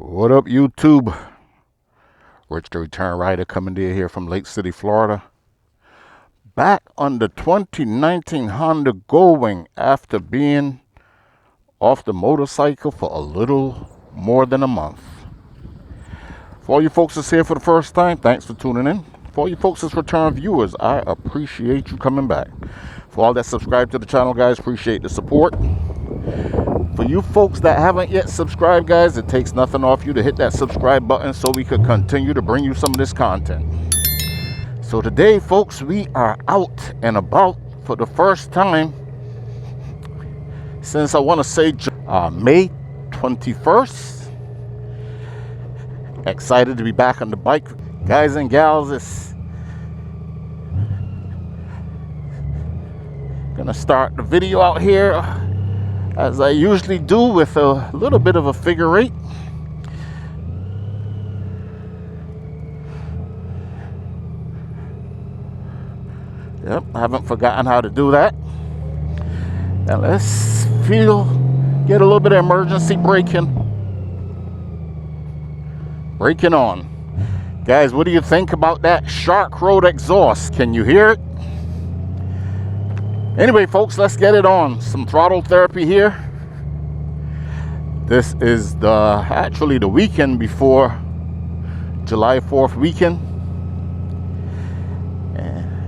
What up, YouTube? Rich the Return Rider coming to you here from Lake City, Florida. Back on the 2019 Honda Goldwing after being off the motorcycle for a little more than a month. For all you folks that's here for the first time, thanks for tuning in. For all you folks that's return viewers, I appreciate you coming back. For all that subscribe to the channel, guys, appreciate the support. For you folks that haven't yet subscribed, guys, it takes nothing off you to hit that subscribe button so we could continue to bring you some of this content. So today, folks, we are out and about for the first time since I want to say May 21st. Excited to be back on the bike. Guys and gals, it's gonna start the video out here as I usually do with a little bit of a figure eight. Yep, I haven't forgotten how to do that. Now let's get a little bit of emergency braking on. Guys, what do you think about that Shark Road exhaust? Can you hear it? Anyway, folks, let's get it on. Some throttle therapy here. This is actually the weekend before July 4th weekend.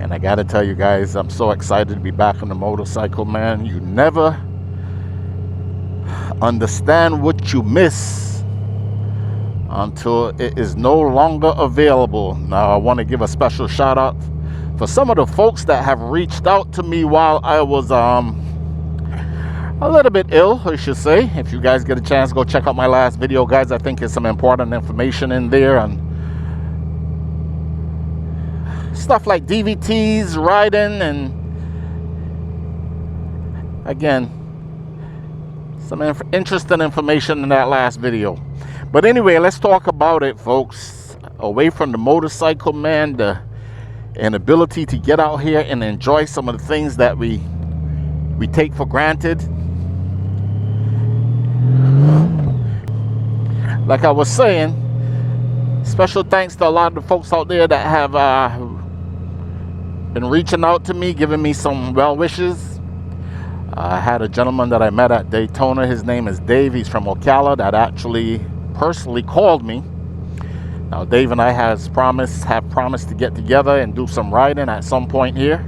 And I gotta tell you guys, I'm so excited to be back on the motorcycle, man. You never understand what you miss until it is no longer available. Now, I want to give a special shout out for some of the folks that have reached out to me while I was a little bit ill, I should say. If you guys get a chance, go check out my last video, guys. I think there's some important information in there on stuff like DVTs, riding, and again, some interesting information in that last video. But anyway, let's talk about it, folks. Away from the motorcycle, man, the inability to get out here and enjoy some of the things that we take for granted. Like I was saying, special thanks to a lot of the folks out there that have been reaching out to me, giving me some well wishes. I had a gentleman that I met at Daytona. His name is Dave. He's from Ocala, that actually personally called me. Now, Dave and I have promised to get together and do some riding at some point here.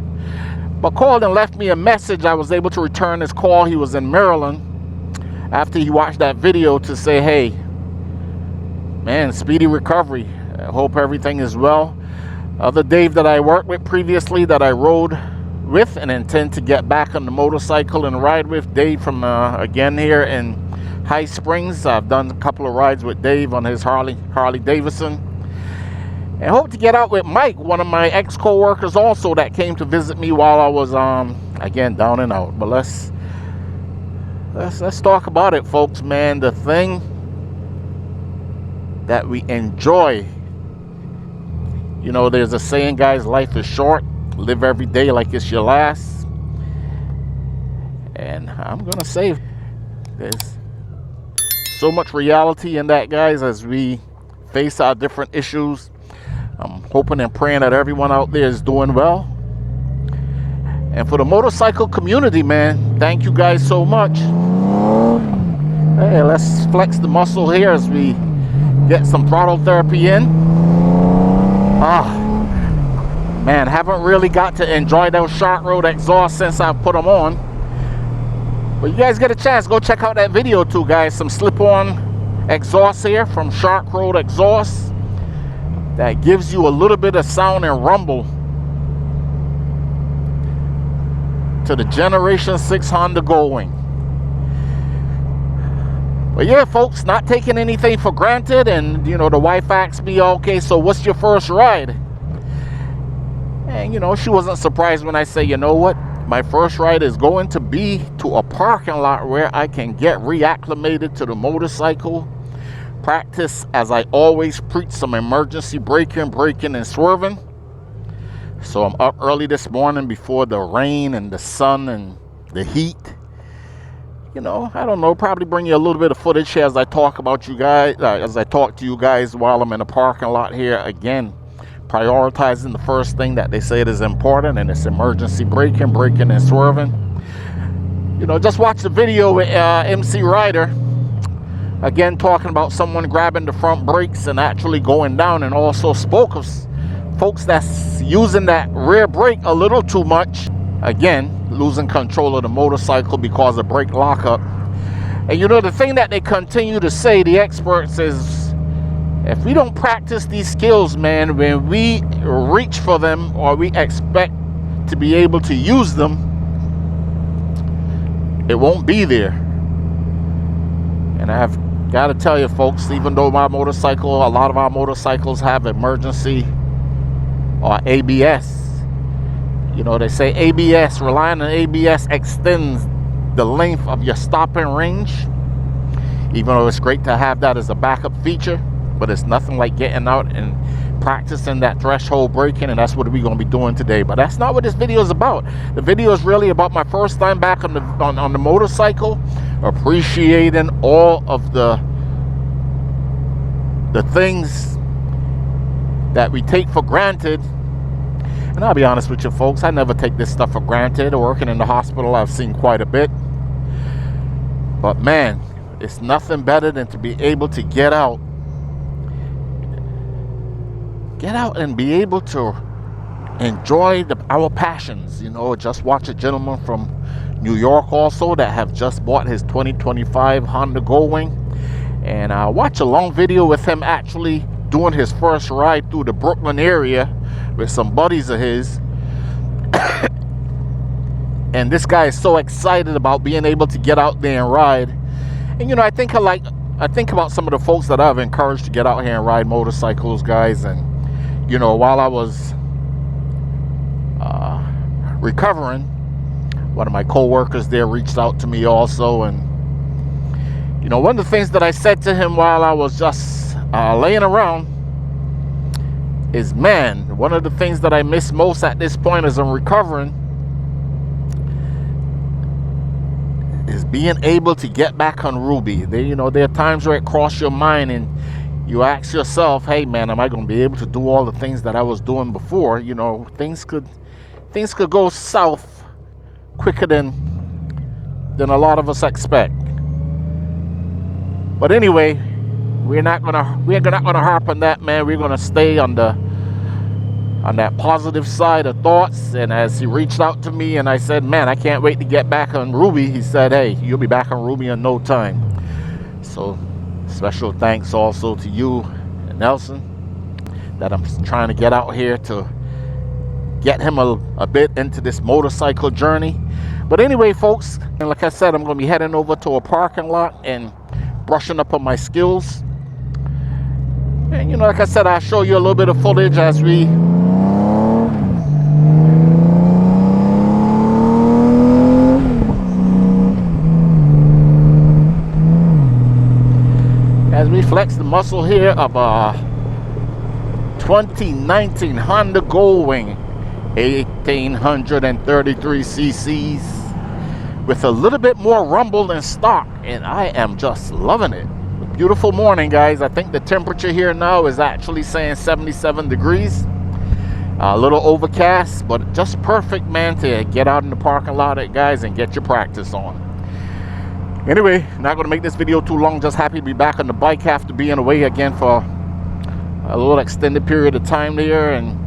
But called and left me a message. I was able to return his call. He was in Maryland after he watched that video to say, hey, man, speedy recovery. I hope everything is well. The Dave that I worked with previously, that I rode with and intend to get back on the motorcycle and ride with. Dave from, again, here in High Springs. I've done a couple of rides with Dave on his Harley Davidson. And hope to get out with Mike, one of my ex-co-workers also, that came to visit me while I was, again, down and out. But let's talk about it, folks, man. The thing that we enjoy. You know, there's a saying, guys, life is short. Live every day like it's your last. And I'm going to say there's so much reality in that, guys, as we face our different issues. I'm hoping and praying that everyone out there is doing well. And for the motorcycle community, man, thank you guys so much. Hey, let's flex the muscle here as we get some throttle therapy in. Man, haven't really got to enjoy those Shark Road exhausts since I put them on. But you guys get a chance, go check out that video too, guys. Some slip-on exhaust here from Shark Road Exhaust that gives you a little bit of sound and rumble to the Gen 6 Honda Goldwing. But yeah, folks, not taking anything for granted. And, you know, the wife asked me, okay, so what's your first ride? And, you know, she wasn't surprised when I say, you know what? My first ride is going to be to a parking lot where I can get reacclimated to the motorcycle. Practice, as I always preach, some emergency braking and swerving. So I'm up early this morning before the rain and the sun and the heat. you know, I don't know, probably bring you a little bit of footage here as I talk about you guys, as I talk to you guys while I'm in the parking lot here. Again, prioritizing the first thing that they say it is important, and it's emergency braking, and swerving. You know, just watch the video with MC Ryder. Again, talking about someone grabbing the front brakes and actually going down, and also spoke of folks that's using that rear brake a little too much. Again, losing control of the motorcycle because of brake lockup. And you know, the thing that they continue to say, the experts, is if we don't practice these skills, man, when we reach for them or we expect to be able to use them, it won't be there. And I've got to tell you, folks, even though my motorcycle, a lot of our motorcycles have emergency or ABS, you know, they say ABS, relying on ABS extends the length of your stopping range, even though it's great to have that as a backup feature, but it's nothing like getting out and practicing that threshold braking, and that's what we're going to be doing today. But that's not what this video is about. The video is really about my first time back on the motorcycle, appreciating all of the things that we take for granted. And I'll be honest with you, folks, I never take this stuff for granted. Working in the hospital, I've seen quite a bit. But man, it's nothing better than to be able to get out and be able to enjoy our passions. You know, just watch a gentleman from New York also that have just bought his 2025 Honda Goldwing. And I watch a long video with him actually doing his first ride through the Brooklyn area with some buddies of his. And this guy is so excited about being able to get out there and ride. And you know, I think about some of the folks that I've encouraged to get out here and ride motorcycles, guys. And you know, while I was recovering, one of my co-workers there reached out to me also. And you know, one of the things that I said to him while I was just laying around is, man, one of the things that I miss most at this point as I'm recovering is being able to get back on Ruby. You know, there are times where it crosses your mind and you ask yourself, hey man, am I going to be able to do all the things that I was doing before? You know, things could go south quicker than a lot of us expect. But anyway, we're not gonna harp on that, man. We're gonna stay on that positive side of thoughts. And as he reached out to me and I said, man, I can't wait to get back on Ruby, he said, hey, you'll be back on Ruby in no time. So special thanks also to you, Nelson, that I'm trying to get out here to get him a bit into this motorcycle journey. But anyway, folks, and like I said, I'm going to be heading over to a parking lot and brushing up on my skills. And you know, like I said, I'll show you a little bit of footage as we flex the muscle here of a 2019 Honda Goldwing, 1833 cc's, with a little bit more rumble than stock, and I am just loving it. Beautiful morning, guys. I think the temperature here now is actually saying 77 degrees. A little overcast, but just perfect, man, to get out in the parking lot, guys, and get your practice on. Anyway, not going to make this video too long. Just happy to be back on the bike after being away again for a little extended period of time there, and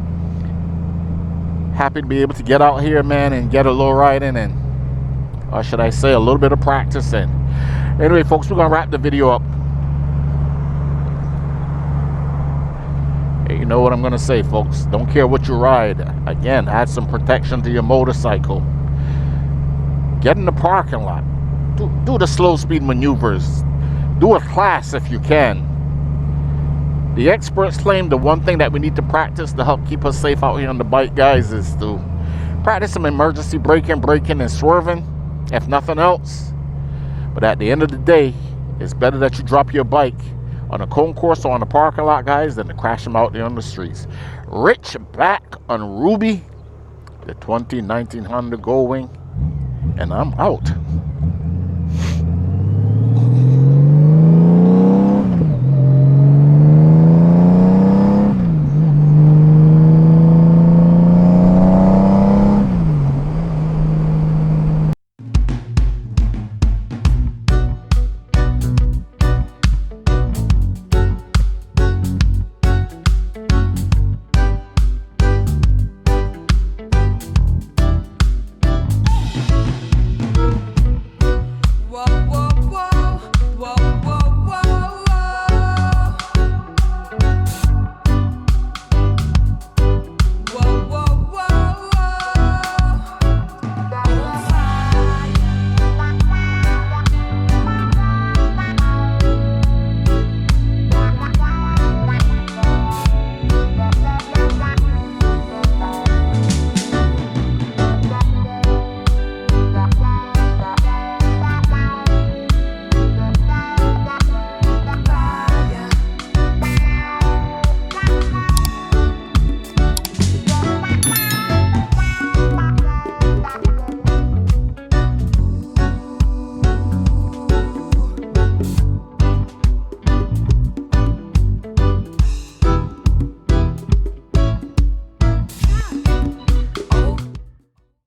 happy to be able to get out here, man, and get a little ride in, and or should I say a little bit of practice in. Anyway, folks, we're going to wrap the video up. Hey, you know what I'm going to say, folks. Don't care what you ride. Again, add some protection to your motorcycle. Get in the parking lot. Do the slow speed maneuvers. Do a class if you can. The experts claim the one thing that we need to practice to help keep us safe out here on the bike, guys, is to practice some emergency braking, and swerving, if nothing else. But at the end of the day, it's better that you drop your bike on a concourse or on a parking lot, guys, than to crash them out there on the streets. Rich back on Ruby, the 2019 Honda Goldwing, and I'm out.